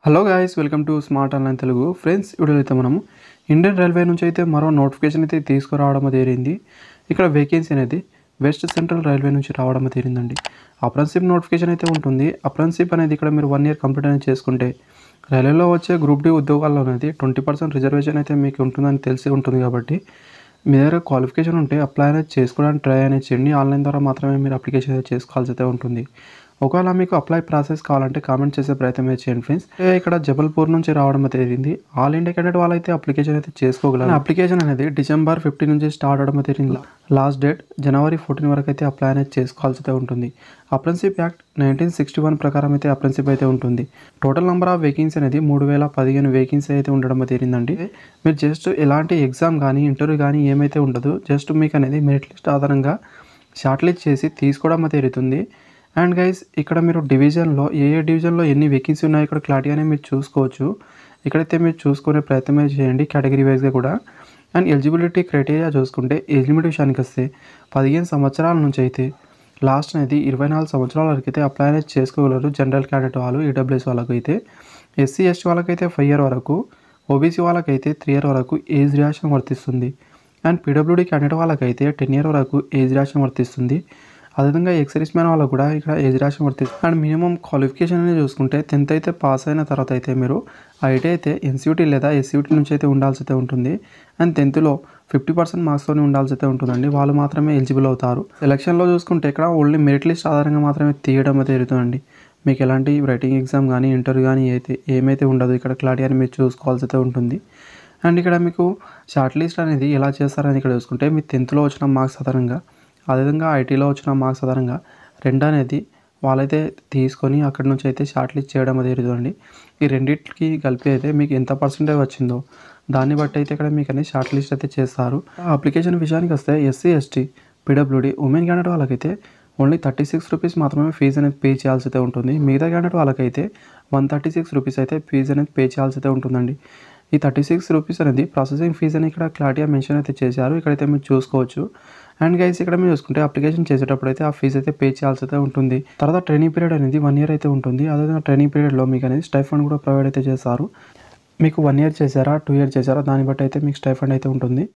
Hello guys, welcome to smart online Telugu. Friends, వీడియోలో అయితే మనము ఇండియన్ రైల్వే నుంచి అయితే మరో నోటిఫికేషన్ అయితే తీసుకురావడం జరిగింది. ఇక్కడ వేకెన్సీ అనేది వెస్ట్ సెంట్రల్ రైల్వే నుంచి రావడం జరిగిందండి. అప్రెంటిస్‌షిప్ నోటిఫికేషన్ అయితే ఉంటుంది. అప్రెంటిస్‌షిప్ అనేది ఇక్కడ మీరు 1 ఇయర్ కంప్లీట్ అనేది చేసుకుంటే రైల్వేలో వచ్చే గ్రూప్ డి ఉద్యోగాల్లో అనేది 20% రిజర్వేషన్ అయితే మీకు ఉంటుందని తెలిసి ఉంటుంది. కాబట్టి మీ దగ్గర క్వాలిఫికేషన్ ఉంటే అప్లై అనేది చేసుకోవడానికి ట్రై అనేది చేయండి. ఆన్లైన్ ద్వారా మాత్రమే మీరు అప్లికేషన్ అయితే చేసుకోవాల్సి అయితే ఉంటుంది. ఒకవేళ మీకు అప్లై ప్రాసెస్ కావాలంటే కామెంట్ చేసే ప్రయత్నం అయితే చేయండి ఫ్రెండ్స్. ఇక్కడ జబల్పూర్ నుంచి రావడం అయితే జరిగింది. ఆల్ ఇండియా క్యాండిడేట్ వాళ్ళైతే అప్లికేషన్ అయితే చేసుకోగలరు. అప్లికేషన్ అనేది డిసెంబర్ 15 నుంచి స్టార్ట్ అవడం అయితే జరిగింది. లాస్ట్ డేట్ జనవరి 14 వరకు అయితే అప్లై అనేది చేసుకోవాల్సి అయితే ఉంటుంది. అప్రెంటిస్‌షిప్ యాక్ట్ 1961 ప్రకారం అయితే అప్రెంటిస్‌షిప్ అయితే ఉంటుంది. టోటల్ నెంబర్ ఆఫ్ వేకెన్సీ అనేది 3015 వేకెన్సీ అయితే ఉండడం జరిగిందండి. మీరు జస్ట్ ఎలాంటి ఎగ్జామ్ కానీ ఇంటర్వ్యూ కానీ ఏమైతే ఉండదు. జస్ట్ మీకు అనేది మెరిట్ లిస్ట్ ఆధారంగా షార్ట్ లిస్ట్ చేసి తీసుకోవడం అయితే జరుగుతుంది. అండ్ గైస్, ఇక్కడ మీరు డివిజన్లో ఏ డివిజన్లో ఎన్ని వేకెన్సీ ఉన్నాయో ఇక్కడ క్లారిటీగానే మీరు చూసుకోవచ్చు. ఇక్కడైతే మీరు చూసుకునే ప్రయత్నమే చేయండి కేటగిరీ వైజ్గా కూడా. అండ్ ఎలిజిబిలిటీ క్రైటీరియా చూసుకుంటే ఏజ్ లిమిట్ విషయానికి వస్తే 15 సంవత్సరాల నుంచి అయితే లాస్ట్ అనేది 24 సంవత్సరాల వరకు అయితే అప్లై అనేది చేసుకోగలరు. జనరల్ క్యాండిడేట్ వాళ్ళు, ఈడబ్ల్యూఎస్ వాళ్ళకు అయితే, ఎస్సీ ఎస్టీ వాళ్ళకైతే 5 ఇయర్ వరకు, ఓబీసీ వాళ్ళకైతే 3 ఇయర్ వరకు ఏజ్ రిలాక్సేషన్ వర్తిస్తుంది. అండ్ పీడబ్ల్యూడీ క్యాండిడేట్ వాళ్ళకైతే 10 ఇయర్ వరకు ఏజ్ రిలాక్సేషన్ వర్తిస్తుంది. అదేవిధంగా ఎక్సైజ్ మ్యాన్ వాళ్ళకు కూడా ఇక్కడ ఏజ్ రిలాక్సేషన్ వర్తిస్తుంది. అండ్ మినిమం క్వాలిఫికేషన్ అనేది చూసుకుంటే 10th అయితే పాస్ అయిన తర్వాత అయితే మీరు ఐటీ అయితే ఎన్సీయూటీ లేదా ఎస్సీయూటీ నుంచి అయితే ఉండాల్సి అయితే ఉంటుంది. అండ్ 10thలో 50% మార్క్స్తోనే ఉండాల్సి అయితే ఉంటుందండి. వాళ్ళు మాత్రమే ఎలిజిబుల్ అవుతారు. సెలక్షన్లో చూసుకుంటే ఇక్కడ ఓన్లీ మెరిట్ లిస్ట్ ఆధారంగా మాత్రమే తీయడం అయితే జరుగుతుందండి. మీకు ఎలాంటి రైటింగ్ ఎగ్జామ్ కానీ ఇంటర్వ్యూ కానీ ఏమైతే ఉండదు. ఇక్కడ క్లారిటీ అని మీరు చూసుకోవాల్సి అయితే ఉంటుంది. అండ్ ఇక్కడ మీకు షార్ట్ లిస్ట్ అనేది ఎలా చేస్తారని ఇక్కడ చూసుకుంటే మీ 10thలో వచ్చిన మార్క్స్ ఆధారంగా, అదేవిధంగా ఐటీలో వచ్చిన మార్క్స్ ఆధారంగా రెండు అనేది వాళ్ళైతే తీసుకొని అక్కడి నుంచి అయితే షార్ట్ లిస్ట్ చేయడం అది జరుగుతుంది. ఈ రెండింటికి కలిపి అయితే మీకు ఎంత పర్సెంటేజ్ వచ్చిందో దాన్ని బట్టి అయితే ఇక్కడ మీకు అనేది షార్ట్ లిస్ట్ అయితే చేస్తారు. అప్లికేషన్ విషయానికి వస్తే SC ST PWD women candidate వాళ్ళకైతే ఓన్లీ 36 రూపీస్ మాత్రమే ఫీజు అనేది పే చేయాల్సి అయితే ఉంటుంది. మిగతా క్యాండిడేట్ వాళ్ళకైతే 136 రూపీస్ అయితే ఫీజు అనేది పే చేయాల్సి అయితే ఉంటుందండి. ఈ 36 రూపీస్ అనేది ప్రాసెసింగ్ ఫీజు అని ఇక్కడ క్లారిటీగా మెన్షన్ అయితే చేశారు. ఇక్కడైతే మీరు చూసుకోవచ్చు. అండ్ గైస్, ఇక్కడ మీరు చూసుకుంటే అప్లికేషన్ చేసేటప్పుడు అయితే ఆ ఫీజు అయితే పే చేయాల్సి అయితే ఉంటుంది. తర్వాత ట్రైనింగ్ పీరియడ్ అనేది 1 ఇయర్ అయితే ఉంటుంది. అదేవిధంగా ట్రైనింగ్ పీరియడ్లో మీకు అనేది స్టైఫండ్ కూడా ప్రొవైడ్ అయితే చేస్తారు. మీకు 1 ఇయర్ చేశారా, 2 ఇయర్ చేశారా దాన్ని బట్టి అయితే మీకు స్టైఫండ్ అయితే ఉంటుంది.